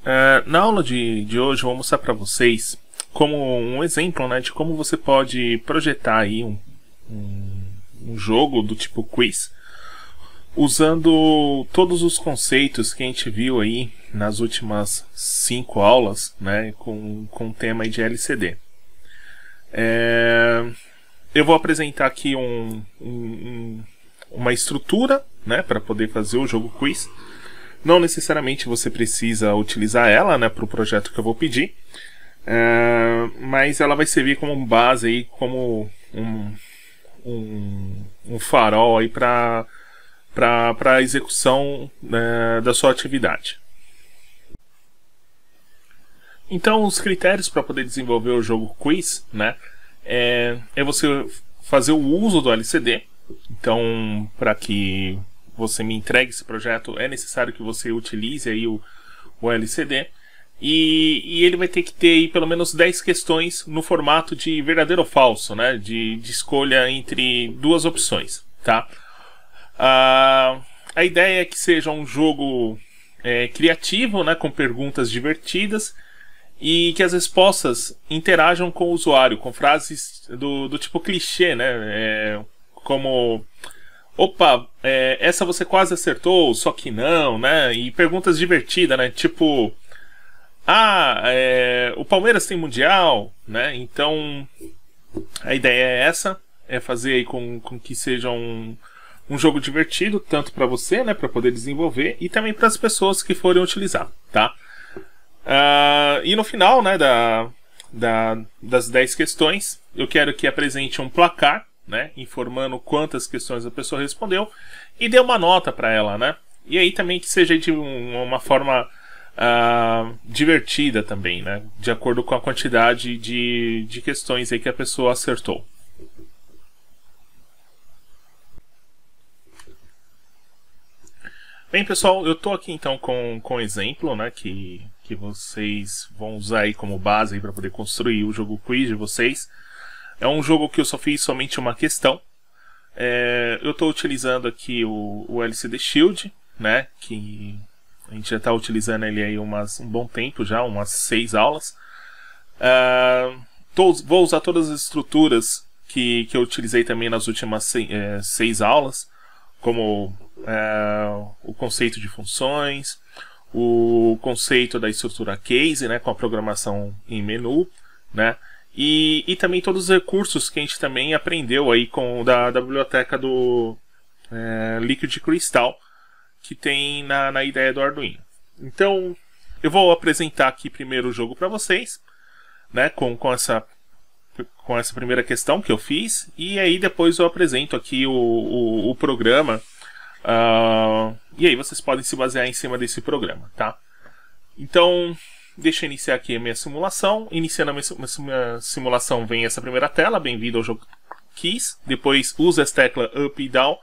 Na aula de hoje eu vou mostrar para vocês como um exemplo, né, de como você pode projetar aí um jogo do tipo quiz usando todos os conceitos que a gente viu aí nas últimas 5 aulas, né, com o tema aí de LCD. Eu vou apresentar aqui uma estrutura, né, para poder fazer o jogo quiz. Não necessariamente você precisa utilizar ela, né, para o projeto que eu vou pedir, mas ela vai servir como base aí, como um farol aí para a execução da sua atividade. Então, os critérios para poder desenvolver o jogo quiz, né, é você fazer o uso do LCD. Então, para que você me entregue esse projeto, é necessário que você utilize aí o LCD. E ele vai ter que ter aí pelo menos 10 questões no formato de verdadeiro ou falso, né? De escolha entre duas opções, tá? A ideia é que seja um jogo criativo, né? Com perguntas divertidas e que as respostas interajam com o usuário, com frases do tipo clichê, né? Como... Opa, essa você quase acertou, só que não, né? E perguntas divertidas, né? Tipo, o Palmeiras tem Mundial, né? Então, a ideia é essa, é fazer aí com que seja um jogo divertido, tanto para você, né? Para poder desenvolver, e também para as pessoas que forem utilizar, tá? E no final, né? Das 10 questões, eu quero que apresente um placar, né, informando quantas questões a pessoa respondeu e dê uma nota para ela, né? E aí também que seja de uma forma divertida também, né? De acordo com a quantidade de questões aí que a pessoa acertou. Bem, pessoal, eu estou aqui então com um exemplo, né, que vocês vão usar aí como base para poder construir o jogo quiz de vocês. É um jogo que eu só fiz somente uma questão. Eu estou utilizando aqui o LCD Shield, né, que a gente já está utilizando ele aí um bom tempo já, umas 6 aulas. Vou usar todas as estruturas que eu utilizei também nas últimas 6 aulas, como o conceito de funções, o conceito da estrutura case, né, com a programação em menu, né, e também todos os recursos que a gente também aprendeu aí da biblioteca do Liquid Crystal, que tem na ideia do Arduino. Então, eu vou apresentar aqui primeiro o jogo para vocês, né, com essa primeira questão que eu fiz, e aí depois eu apresento aqui o programa, e aí vocês podem se basear em cima desse programa, tá? Então, deixa eu iniciar aqui a minha simulação. Iniciando a minha simulação, vem essa primeira tela, bem-vindo ao jogo quiz. Depois use as teclas up e down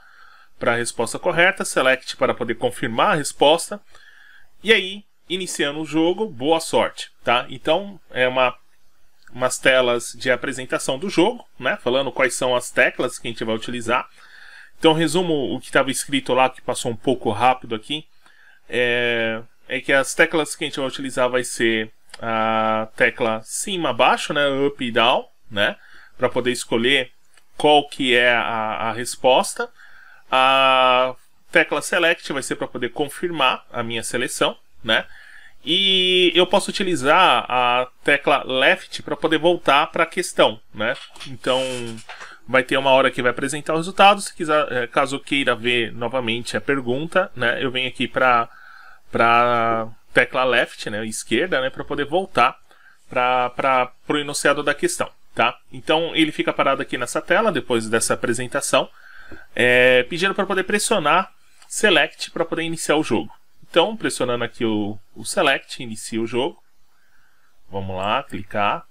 para a resposta correta, select para poder confirmar a resposta. E aí, iniciando o jogo, boa sorte, tá? Então, umas telas de apresentação do jogo, né? Falando quais são as teclas que a gente vai utilizar. Então, resumo o que estava escrito lá, que passou um pouco rápido aqui. É que as teclas que a gente vai utilizar vai ser a tecla cima, baixo, né, up e down, né, para poder escolher qual que é a resposta. A tecla select vai ser para poder confirmar a minha seleção, né, e eu posso utilizar a tecla left para poder voltar para a questão, né. Então vai ter uma hora que vai apresentar os resultados. Se quiser, caso queira ver novamente a pergunta, né, eu venho aqui para tecla left, né, esquerda, né, para poder voltar para o enunciado da questão, tá? Então ele fica parado aqui nessa tela depois dessa apresentação, pedindo para poder pressionar select para poder iniciar o jogo. Então, pressionando aqui o select, inicia o jogo. Vamos lá, clicar.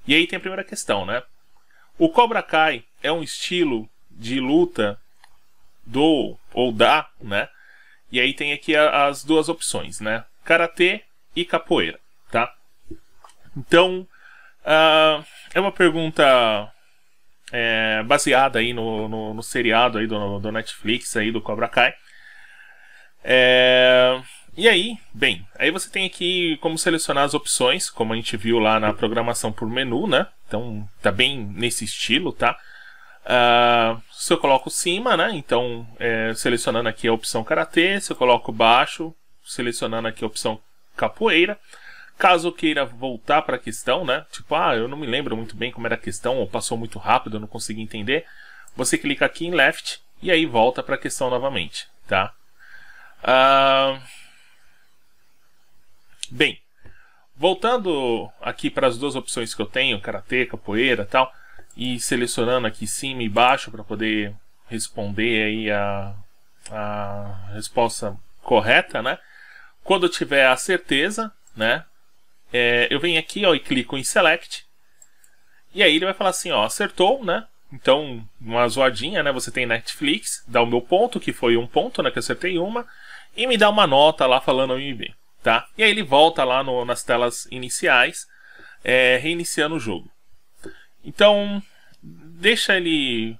E aí tem a primeira questão, né? O Cobra Kai é um estilo de luta do ou da, né? E aí tem aqui as duas opções, né? Karatê e capoeira, tá? Então, é uma pergunta baseada aí no seriado aí do Netflix aí do Cobra Kai. E aí, bem, aí você tem aqui como selecionar as opções, como a gente viu lá na programação por menu, né? Então tá bem nesse estilo, tá? Se eu coloco cima, né? Então selecionando aqui a opção karatê, se eu coloco baixo, selecionando aqui a opção capoeira. Caso eu queira voltar para a questão, né? Tipo, eu não me lembro muito bem como era a questão, ou passou muito rápido, eu não consegui entender. Você clica aqui em left e aí volta para a questão novamente, tá? Bem, voltando aqui para as duas opções que eu tenho, karatê, capoeira, tal, e selecionando aqui cima e baixo para poder responder aí a resposta correta, né? Quando eu tiver a certeza, né? Eu venho aqui, ó, e clico em Select. E aí ele vai falar assim, ó, acertou, né? Então, uma zoadinha, né? Você tem Netflix, dá o meu ponto, que foi um ponto, né? Que eu acertei uma. E me dá uma nota lá falando OMB, tá? E aí ele volta lá nas telas iniciais, reiniciando o jogo. Então, deixa ele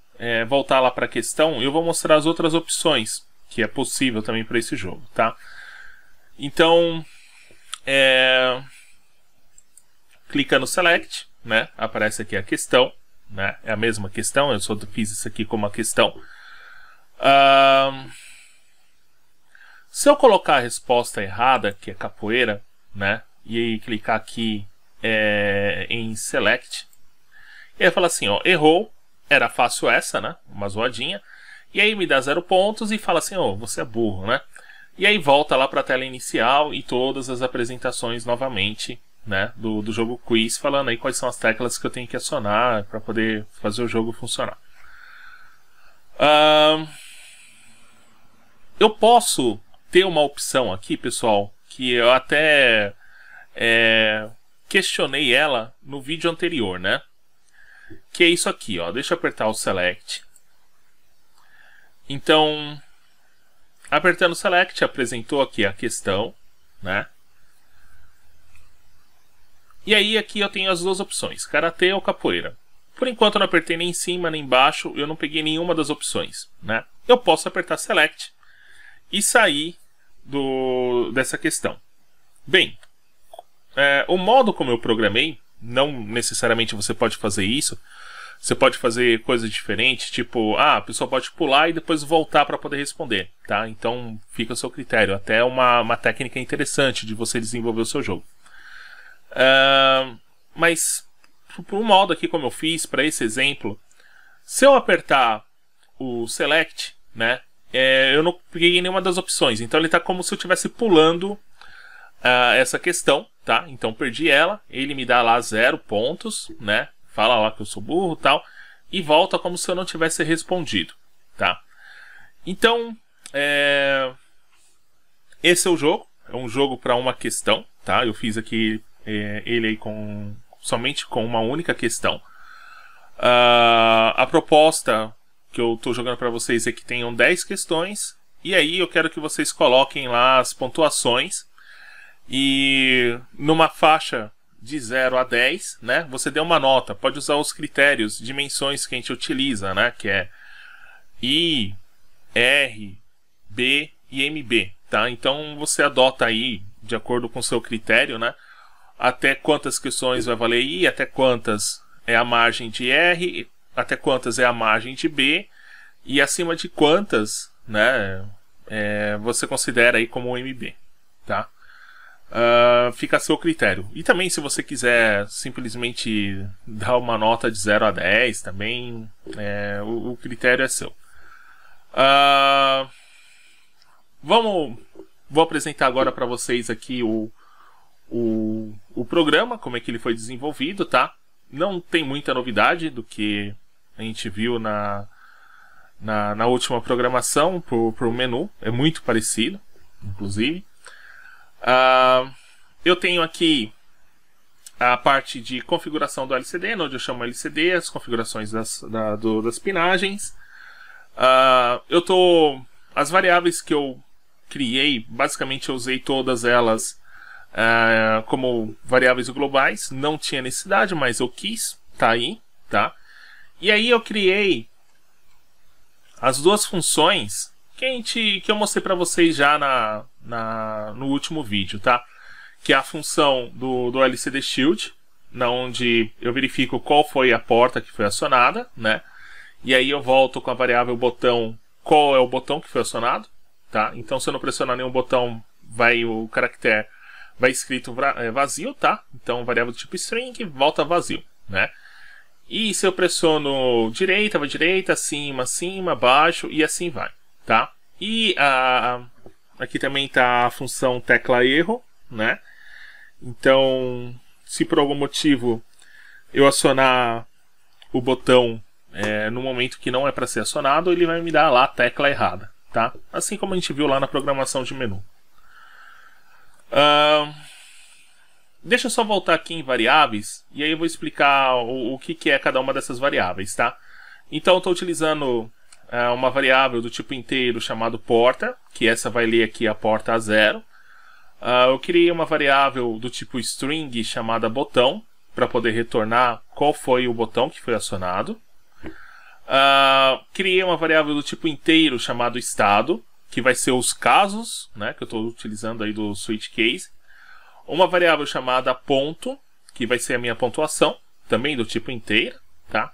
voltar lá para a questão. Eu vou mostrar as outras opções que é possível também para esse jogo, tá? Então, clica no Select, né? Aparece aqui a questão, né? É a mesma questão, eu só fiz isso aqui como uma questão. Se eu colocar a resposta errada, que é capoeira, né? E aí clicar aqui em Select, ele fala assim, ó, errou, era fácil essa, né? Uma zoadinha. E aí me dá 0 pontos e fala assim, ó, você é burro, né? E aí volta lá para a tela inicial e todas as apresentações novamente, né, do jogo quiz, falando aí quais são as teclas que eu tenho que acionar para poder fazer o jogo funcionar. Eu posso ter uma opção aqui, pessoal, que eu até questionei ela no vídeo anterior, né? Que é isso aqui, ó. Deixa eu apertar o Select. Então, apertando o Select, apresentou aqui a questão, né? E aí aqui eu tenho as duas opções, karatê ou capoeira. Por enquanto eu não apertei nem em cima nem embaixo, eu não peguei nenhuma das opções, né? Eu posso apertar Select e sair dessa questão. Bem, o modo como eu programei, não necessariamente você pode fazer isso. Você pode fazer coisas diferentes, tipo, a pessoa pode pular e depois voltar para poder responder, tá? Então fica ao seu critério, até uma técnica interessante de você desenvolver o seu jogo. Mas por um modo aqui como eu fiz para esse exemplo, se eu apertar o Select, né, eu não peguei nenhuma das opções, então ele está como se eu estivesse pulando essa questão, tá? Então perdi ela, ele me dá lá 0 pontos, né? Fala lá que eu sou burro e tal, e volta como se eu não tivesse respondido, tá? Então, esse é o jogo, é um jogo para uma questão, tá? Eu fiz aqui ele aí somente com uma única questão. A proposta que eu estou jogando para vocês é que tenham 10 questões, e aí eu quero que vocês coloquem lá as pontuações, e numa faixa de 0 a 10, né, você dê uma nota. Pode usar os critérios, dimensões que a gente utiliza, né, que é I, R, B e MB, tá? Então você adota aí, de acordo com o seu critério, né, até quantas questões vai valer I, até quantas é a margem de R, até quantas é a margem de B, e acima de quantas, né, você considera aí como MB, tá? Fica a seu critério. E também, se você quiser simplesmente dar uma nota de 0 a 10, também o critério é seu. Vou apresentar agora para vocês aqui o programa, como é que ele foi desenvolvido, tá? Não tem muita novidade do que a gente viu na última programação pro menu. É muito parecido, inclusive. Eu tenho aqui a parte de configuração do LCD, onde eu chamo LCD, as configurações das pinagens. As variáveis que eu criei, basicamente eu usei todas elas como variáveis globais. Não tinha necessidade, mas eu quis, tá aí, tá? E aí eu criei as duas funções que eu mostrei para vocês já no último vídeo, tá? Que é a função do LCD Shield, onde eu verifico qual foi a porta que foi acionada, né? E aí eu volto com a variável botão, qual é o botão que foi acionado, tá? Então se eu não pressionar nenhum botão, o caractere vai escrito vazio, tá? Então variável do tipo string volta vazio, né? E se eu pressiono direita, vai direita, cima, cima, baixo e assim vai, tá? E aqui também está a função tecla erro, né? Então, se por algum motivo eu acionar o botão no momento que não é para ser acionado, ele vai me dar lá a tecla errada, tá? Assim como a gente viu lá na programação de menu. Deixa eu só voltar aqui em variáveis e aí eu vou explicar o que é cada uma dessas variáveis, tá? Então eu estou utilizando uma variável do tipo inteiro chamado porta, que essa vai ler aqui a porta a 0. Eu criei uma variável do tipo string chamada botão, para poder retornar qual foi o botão que foi acionado. Criei uma variável do tipo inteiro chamado estado, que vai ser os casos, né, que eu estou utilizando aí do switch case. Uma variável chamada ponto, que vai ser a minha pontuação, também do tipo inteiro, tá?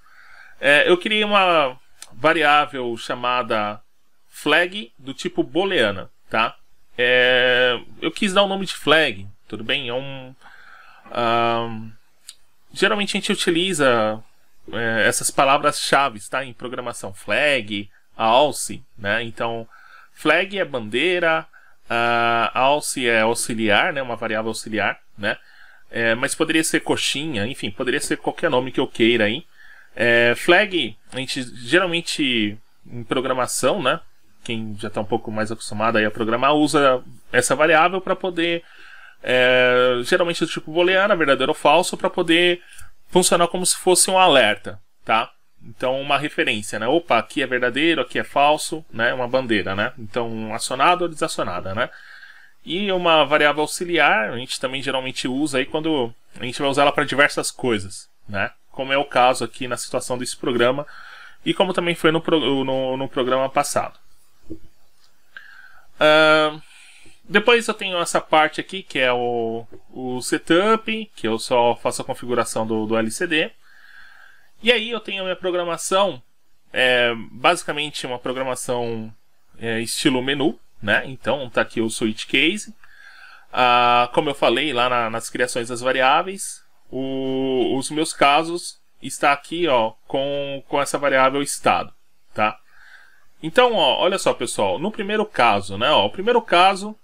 Eu criei uma variável chamada flag do tipo booleana, tá? Eu quis dar o nome de flag, tudo bem? Geralmente a gente utiliza essas palavras-chave, tá? Em programação, flag, alce, né? Então, flag é bandeira, alce é auxiliar, né? Uma variável auxiliar, né? Mas poderia ser coxinha, enfim, poderia ser qualquer nome que eu queira aí. Flag, a gente geralmente em programação, né? Quem já está um pouco mais acostumado aí a programar usa essa variável para poder, geralmente do tipo booleana, verdadeiro ou falso, para poder funcionar como se fosse um alerta, tá? Então uma referência, né? Opa, aqui é verdadeiro, aqui é falso, né? Uma bandeira, né? Então acionada ou desacionada, né? E uma variável auxiliar, a gente também geralmente usa aí quando a gente vai usar ela para diversas coisas, né? Como é o caso aqui na situação desse programa e como também foi no programa passado. Depois eu tenho essa parte aqui que é o setup, que eu só faço a configuração do LCD. E aí eu tenho a minha programação, basicamente uma programação estilo menu, né? Então tá aqui o switch case. Como eu falei lá nas criações das variáveis, os meus casos está aqui, ó, com essa variável estado, tá? Então, ó, olha só, pessoal, no primeiro caso, né, ó, o primeiro caso,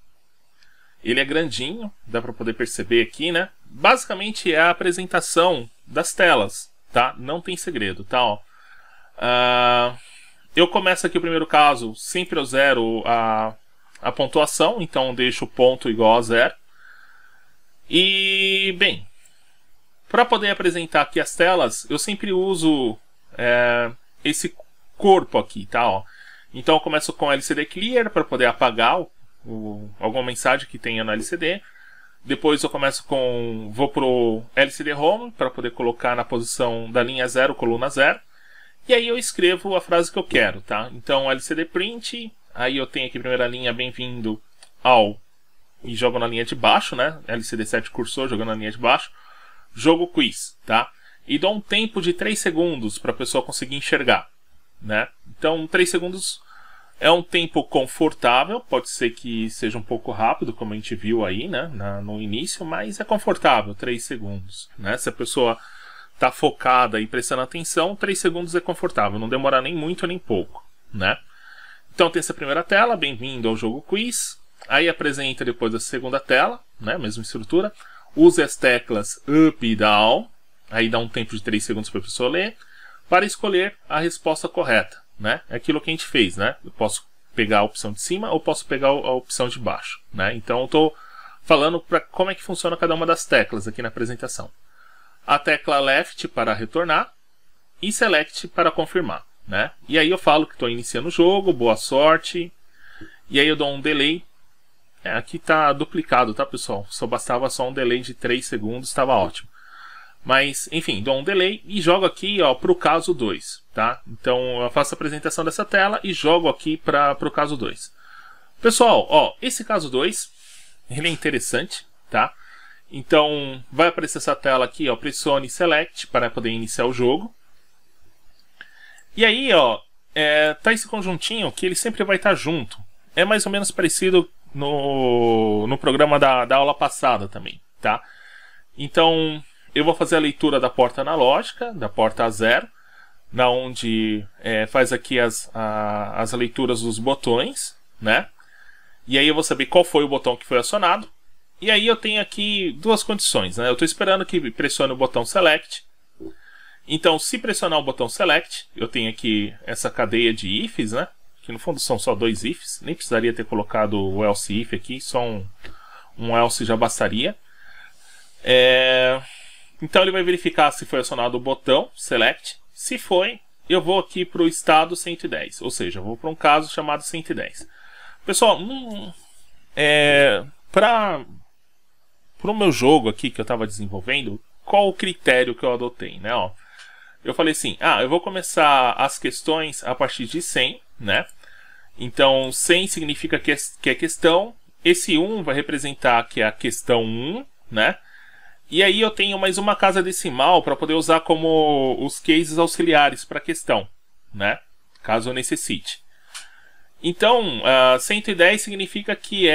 ele é grandinho, dá para poder perceber aqui, né? Basicamente é a apresentação das telas, tá? Não tem segredo, tá, ó. Eu começo aqui o primeiro caso, sempre eu zero a pontuação, então deixo o ponto igual a 0. E, bem, para poder apresentar aqui as telas, eu sempre uso esse corpo aqui, tá, ó. Então eu começo com LCD Clear para poder apagar alguma mensagem que tenha no LCD. Depois eu vou pro LCD Home para poder colocar na posição da linha 0, coluna 0. E aí eu escrevo a frase que eu quero, tá? Então LCD Print, aí eu tenho aqui a primeira linha, bem-vindo ao... E jogo na linha de baixo, né? LCD Set cursor, jogando na linha de baixo. Jogo quiz, tá? E dou um tempo de 3 segundos para a pessoa conseguir enxergar, né? Então 3 segundos é um tempo confortável, pode ser que seja um pouco rápido, como a gente viu aí, né, no início, mas é confortável, 3 segundos, né? Se a pessoa está focada e prestando atenção, 3 segundos é confortável, não demora nem muito nem pouco, né? Então tem essa primeira tela, bem-vindo ao jogo quiz, aí apresenta depois a segunda tela, né, mesma estrutura, use as teclas up e down, aí dá um tempo de 3 segundos para a pessoa ler, para escolher a resposta correta, né? É aquilo que a gente fez, né? Eu posso pegar a opção de cima ou posso pegar a opção de baixo, né? Então eu estou falando para como é que funciona cada uma das teclas aqui na apresentação. A tecla left para retornar e select para confirmar, né? E aí eu falo que estou iniciando o jogo, boa sorte, e aí eu dou um delay. Aqui está duplicado, tá, pessoal? Só bastava só um delay de 3 segundos, estava ótimo. Mas, enfim, dou um delay e jogo aqui para o caso 2, tá? Então eu faço a apresentação dessa tela e jogo aqui para o caso 2. Pessoal, ó, esse caso 2, ele é interessante, tá? Então vai aparecer essa tela aqui, ó, pressione Select para poder iniciar o jogo. E aí, ó, tá esse conjuntinho que ele sempre vai estar junto. É mais ou menos parecido no programa da aula passada também, tá? Então eu vou fazer a leitura da porta analógica, da porta A0, na onde faz aqui as leituras dos botões, né? E aí eu vou saber qual foi o botão que foi acionado. E aí eu tenho aqui duas condições, né? Eu estou esperando que pressione o botão Select. Então, se pressionar o botão Select, eu tenho aqui essa cadeia de ifs, né? Que no fundo são só dois ifs. Nem precisaria ter colocado o else if aqui, só um else já bastaria. Então ele vai verificar se foi acionado o botão Select. Se foi, eu vou aqui para o estado 110, ou seja, eu vou para um caso chamado 110. Pessoal, para o meu jogo aqui que eu estava desenvolvendo, qual o critério que eu adotei, né? Ó, eu falei assim, eu vou começar as questões a partir de 100, né? Então 100 significa que é questão, esse 1 vai representar que é a questão 1, né? E aí eu tenho mais uma casa decimal para poder usar como os cases auxiliares para a questão, né? Caso eu necessite. Então, 110 significa que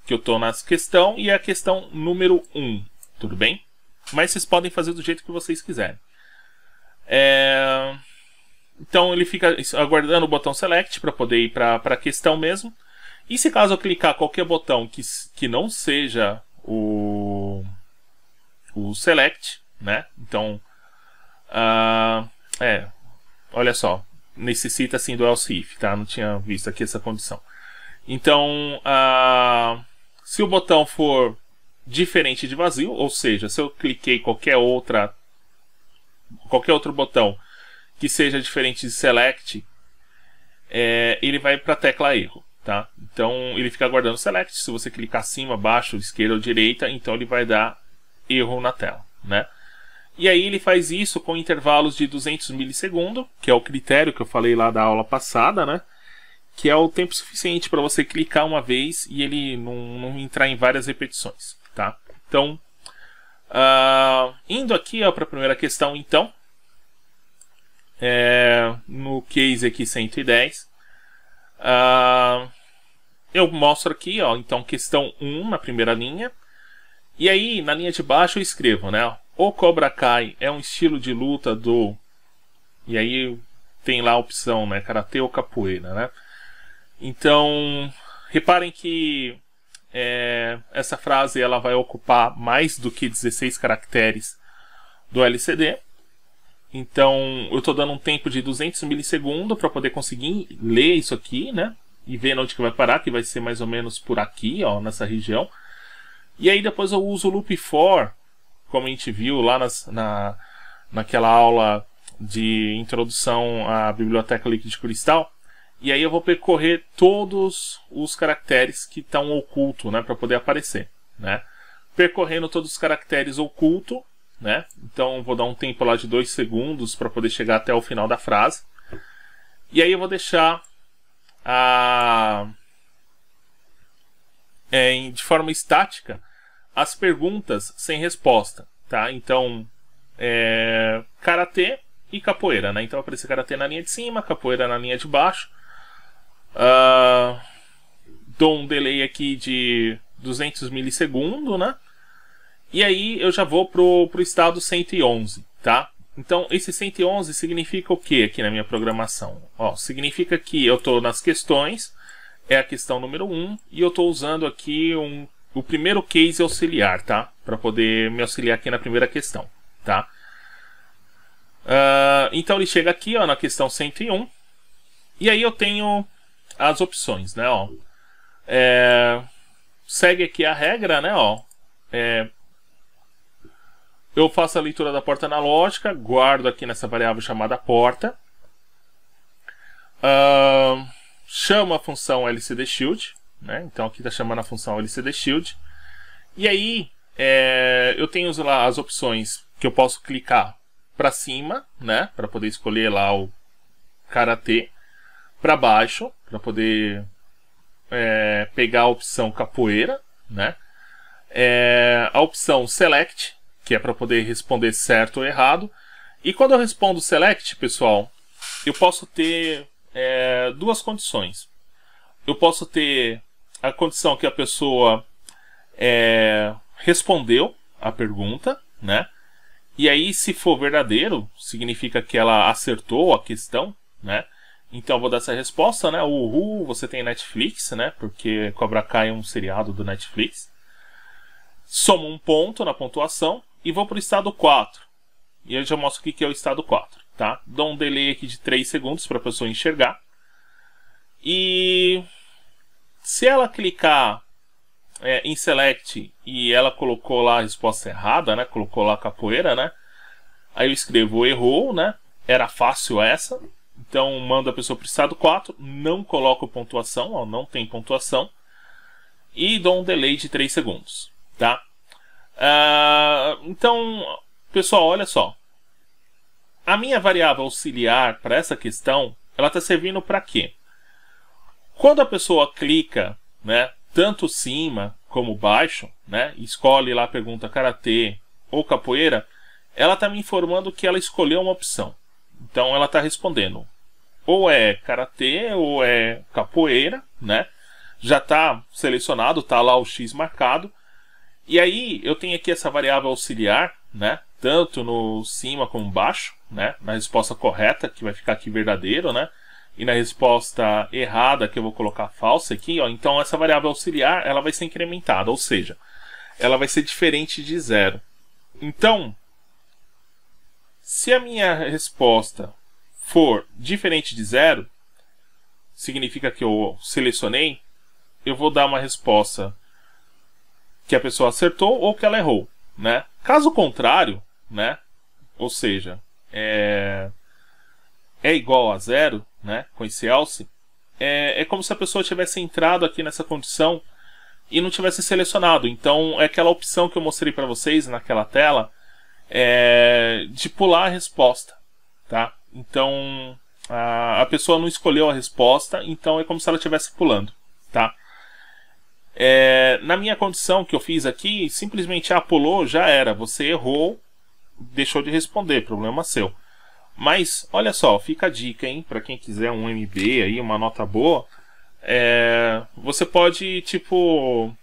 eu estou na questão e é a questão número 1, tudo bem? Mas vocês podem fazer do jeito que vocês quiserem. Então ele fica aguardando o botão Select para poder ir para a questão mesmo. E se caso eu clicar qualquer botão que não seja o Select, né? Então, olha só, necessita sim do else if, tá? Não tinha visto aqui essa condição. Então, se o botão for diferente de vazio, ou seja, se eu cliquei qualquer outro botão que seja diferente de Select, ele vai para a tecla erro, tá? Então ele fica aguardando Select. Se você clicar acima, abaixo, esquerda ou direita, então ele vai dar erro na tela, né? E aí ele faz isso com intervalos de 200 milissegundos, que é o critério que eu falei lá da aula passada, né? Que é o tempo suficiente para você clicar uma vez e ele não entrar em várias repetições, tá? Então, indo aqui para a primeira questão, então, no case aqui 110, eu mostro aqui, ó, então, questão 1 na primeira linha, e aí na linha de baixo eu escrevo, né? O Cobra Kai é um estilo de luta do... E aí tem lá a opção, né? Karatê ou capoeira, né? Então, reparem que essa frase ela vai ocupar mais do que 16 caracteres do LCD. Então, eu estou dando um tempo de 200 milissegundos para poder conseguir ler isso aqui, né? E ver onde que vai parar, que vai ser mais ou menos por aqui, ó, nessa região. E aí depois eu uso o loop for, como a gente viu lá naquela aula de introdução à biblioteca Liquid Crystal. E aí eu vou percorrer todos os caracteres que estão ocultos, né, para poder aparecer, né? Percorrendo todos os caracteres ocultos, né? Então vou dar um tempo lá de 2 segundos para poder chegar até o final da frase. E aí eu vou deixar de forma estática as perguntas sem resposta, tá? Então, karatê e capoeira, né? Então vai aparecer karatê na linha de cima, capoeira na linha de baixo. Dou um delay aqui de 200 milissegundos, né? E aí eu já vou pro estado 111, tá? Então esse 111 significa o que aqui na minha programação? Ó, significa que eu estou nas questões, é a questão número 1, e eu estou usando aqui o primeiro case auxiliar, tá? Para poder me auxiliar aqui na primeira questão, tá? Então ele chega aqui, ó, na questão 101, e aí eu tenho as opções, né? Ó, segue aqui a regra, né? Ó, eu faço a leitura da porta analógica, guardo aqui nessa variável chamada porta, chamo a função LCD_Shield, né? Então aqui está chamando a função LCD_Shield, e aí eu tenho lá as opções que eu posso clicar para cima, né, para poder escolher lá o karatê, para baixo, para poder pegar a opção capoeira, né, a opção select, que é para poder responder certo ou errado. E quando eu respondo select, pessoal, eu posso ter duas condições. Eu posso ter a condição que a pessoa respondeu a pergunta, né? E aí, se for verdadeiro, significa que ela acertou a questão, né? Então, eu vou dar essa resposta, né? Uhul, você tem Netflix, né? Porque Cobra Kai é um seriado do Netflix. Somo um ponto na pontuação e vou para o estado 4. E eu já mostro o que é o estado 4, tá? Dou um delay aqui de 3 segundos para a pessoa enxergar. E se ela clicar em select e ela colocou lá a resposta errada, né? Colocou lá capoeira, né? Aí eu escrevo errou, né? Era fácil essa. Então mando a pessoa para o estado 4, não coloco pontuação, ó, não tem pontuação. E dou um delay de 3 segundos, tá? Então, pessoal, olha só. A minha variável auxiliar para essa questão, ela está servindo para quê? Quando a pessoa clica, né, tanto cima como baixo, né, escolhe lá a pergunta karatê ou capoeira, ela está me informando que ela escolheu uma opção. Então ela está respondendo ou é karatê ou é capoeira, né? Já está selecionado, está lá o X marcado. E aí eu tenho aqui essa variável auxiliar, né? Tanto no cima como baixo, né? Na resposta correta, que vai ficar aqui verdadeiro, né? E na resposta errada, que eu vou colocar falsa aqui, ó. Então essa variável auxiliar, ela vai ser incrementada, ou seja, ela vai ser diferente de 0. Então, se a minha resposta for diferente de 0, significa que eu selecionei, eu vou dar uma resposta que a pessoa acertou ou que ela errou, né? Caso contrário, né? Ou seja, é igual a 0, né? Com esse else, é como se a pessoa tivesse entrado aqui nessa condição e não tivesse selecionado. Então, é aquela opção que eu mostrei para vocês naquela tela, de pular a resposta, tá? Então a pessoa não escolheu a resposta, então é como se ela estivesse pulando, tá? Na minha condição que eu fiz aqui, simplesmente pulou, já era, você errou, deixou de responder, problema seu. Mas olha só, fica a dica, hein, para quem quiser um MB aí, uma nota boa, você pode tipo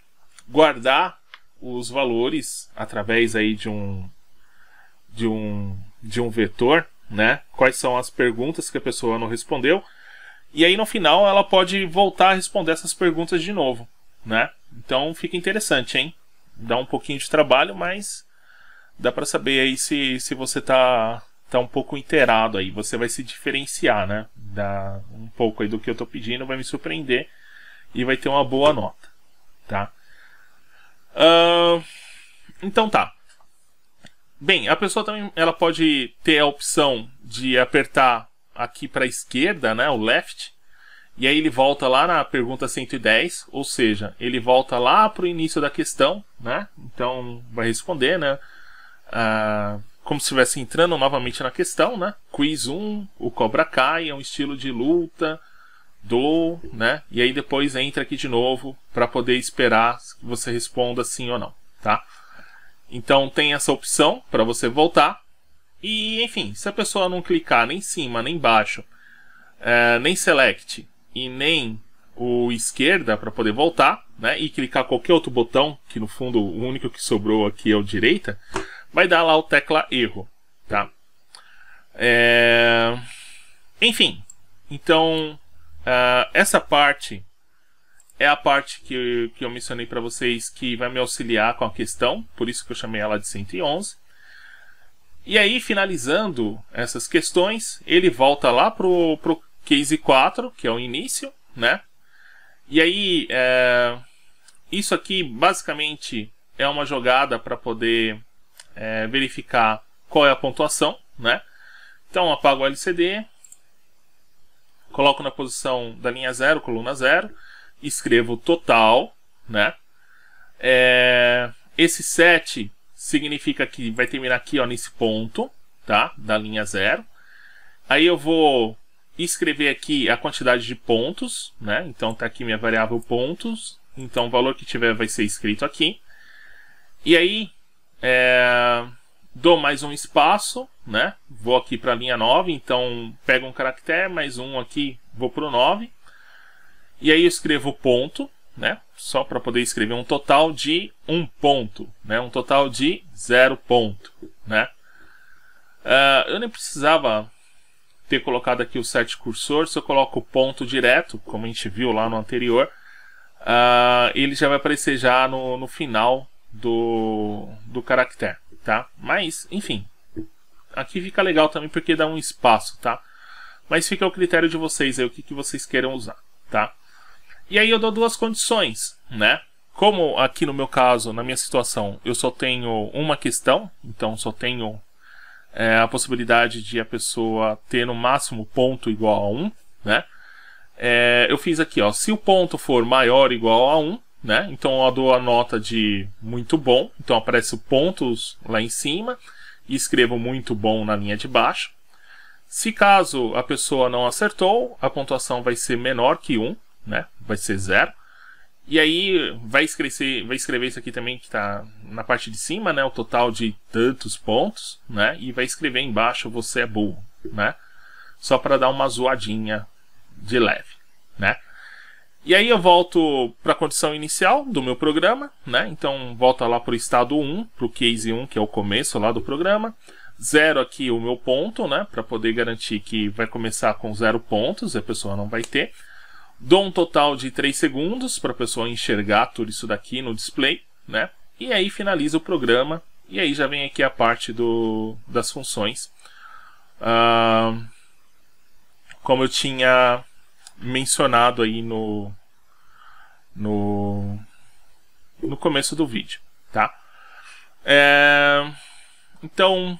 guardar os valores através aí de um vetor, né? Quais são as perguntas que a pessoa não respondeu, e aí no final ela pode voltar a responder essas perguntas de novo, né? Então fica interessante, hein? Dá um pouquinho de trabalho, mas dá para saber aí se você tá um pouco inteirado aí, você vai se diferenciar, né? Dá um pouco aí do que eu tô pedindo, vai me surpreender e vai ter uma boa nota, tá? Então tá. Bem, a pessoa também ela pode ter a opção de apertar aqui para a esquerda, né, o left, e aí ele volta lá na pergunta 110, ou seja, ele volta lá para o início da questão, né? Então vai responder, né, como se estivesse entrando novamente na questão, né? Quiz 1, o Cobra Kai é um estilo de luta né? E aí depois entra aqui de novo para poder esperar que você responda sim ou não, tá? Então tem essa opção para você voltar. E enfim, se a pessoa não clicar nem em cima, nem embaixo, nem select e nem o esquerda para poder voltar, né, e clicar qualquer outro botão, que no fundo o único que sobrou aqui é o direita, vai dar lá o tecla erro, tá? Enfim, então essa parte é a parte que eu mencionei para vocês que vai me auxiliar com a questão, por isso que eu chamei ela de 111. E aí, finalizando essas questões, ele volta lá pro case 4, que é o início, né? E aí, isso aqui basicamente é uma jogada para poder verificar qual é a pontuação, né? Então, apago o LCD, coloco na posição da linha 0, coluna 0, escrevo total, né? Esse 7 significa que vai terminar aqui, ó, nesse ponto, tá? Da linha 0. Aí eu vou escrever aqui a quantidade de pontos, né? Então tá aqui minha variável pontos. Então o valor que tiver vai ser escrito aqui. E aí dou mais um espaço, né? Vou aqui para a linha 9, então pego um caractere, mais um aqui, vou para o 9. E aí eu escrevo ponto, né? Só para poder escrever um total de 1 ponto, né? Um total de 0 ponto, né? Eu nem precisava ter colocado aqui o set cursor. Se eu coloco o ponto direto, como a gente viu lá no anterior, ele já vai aparecer já no final do caractere, tá? Mas, enfim, aqui fica legal também porque dá um espaço, tá? Mas fica ao critério de vocês aí, o que vocês queiram usar, tá? E aí eu dou duas condições, né? Como aqui no meu caso, na minha situação, eu só tenho uma questão, então só tenho a possibilidade de a pessoa ter no máximo ponto igual a 1, né? Eu fiz aqui, ó, se o ponto for maior ou igual a 1, né? Então eu dou a nota de muito bom, então aparece pontos lá em cima e escrevo muito bom na linha de baixo. Se caso a pessoa não acertou, a pontuação vai ser menor que 1, né? Vai ser 0. E aí vai escrever isso aqui também que está na parte de cima, né? O total de tantos pontos, né? E vai escrever embaixo você é burro, né? Só para dar uma zoadinha de leve, né? E aí eu volto para a condição inicial do meu programa, né? Então volta lá para o estado 1, para o case 1, que é o começo lá do programa. 0 aqui o meu ponto, né? Para poder garantir que vai começar com 0 pontos, a pessoa não vai ter. Dou um total de 3 segundos para a pessoa enxergar tudo isso daqui no display, né? E aí finaliza o programa. E aí já vem aqui a parte das funções. Como eu tinha mencionado aí no começo do vídeo, tá? Então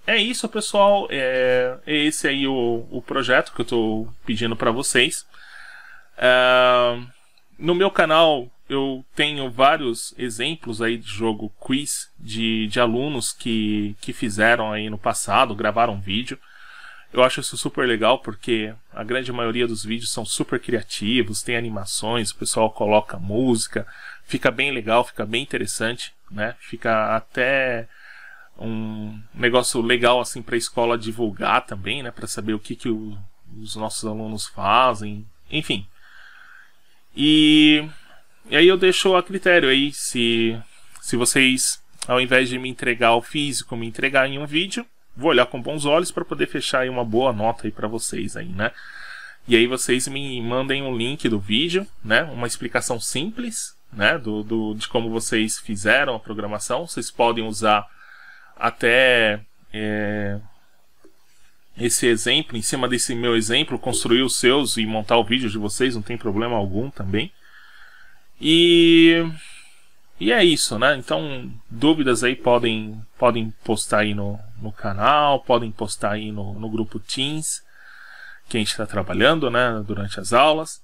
é isso, pessoal. É esse aí o projeto que eu estou pedindo para vocês. No meu canal eu tenho vários exemplos aí de jogo quiz de alunos que fizeram aí no passado, gravaram vídeo. Eu acho isso super legal porque a grande maioria dos vídeos são super criativos, tem animações, o pessoal coloca música, fica bem legal, fica bem interessante, né? Fica até um negócio legal assim para a escola divulgar também, né? Para saber o que os nossos alunos fazem, enfim. E aí eu deixo a critério aí, se vocês, ao invés de me entregar o físico, me entregar em um vídeo, vou olhar com bons olhos para poder fechar aí uma boa nota aí para vocês aí, né? E aí vocês me mandem um link do vídeo, né? Uma explicação simples, né? De como vocês fizeram a programação. Vocês podem usar até esse exemplo, em cima desse meu exemplo, construir os seus e montar o vídeo de vocês, não tem problema algum também. E é isso, né? Então, dúvidas aí podem postar aí no canal, podem postar aí no grupo Teams, que a gente está trabalhando, né, durante as aulas.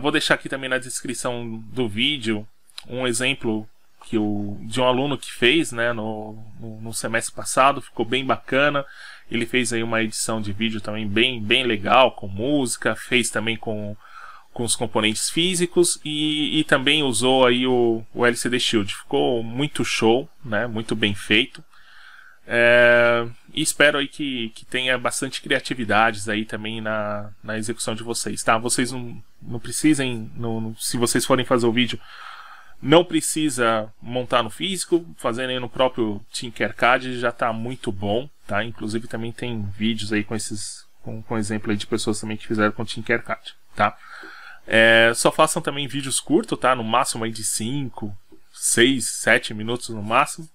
Vou deixar aqui também na descrição do vídeo um exemplo de um aluno que fez, né, no semestre passado, ficou bem bacana. Ele fez aí uma edição de vídeo também bem legal, com música, fez também com os componentes físicos e também usou aí o LCD Shield. Ficou muito show, né? Muito bem feito. E espero aí que tenha bastante criatividades aí também na execução de vocês, tá? Vocês não precisem, se vocês forem fazer o vídeo, não precisa montar no físico, fazendo aí no próprio Tinkercad já está muito bom, tá? Inclusive também tem vídeos aí com exemplo aí de pessoas também que fizeram com Tinkercad, tá? Só façam também vídeos curtos, tá? No máximo aí de 5, 6, 7 minutos no máximo,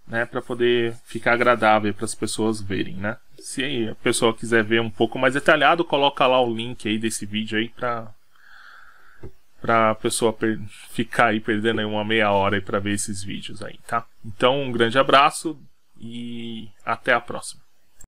né? Para poder ficar agradável para as pessoas verem, né? Se a pessoa quiser ver um pouco mais detalhado, coloca lá o link aí desse vídeo aí para a pessoa ficar aí perdendo aí uma meia hora aí para ver esses vídeos aí, tá? Então, um grande abraço e até a próxima.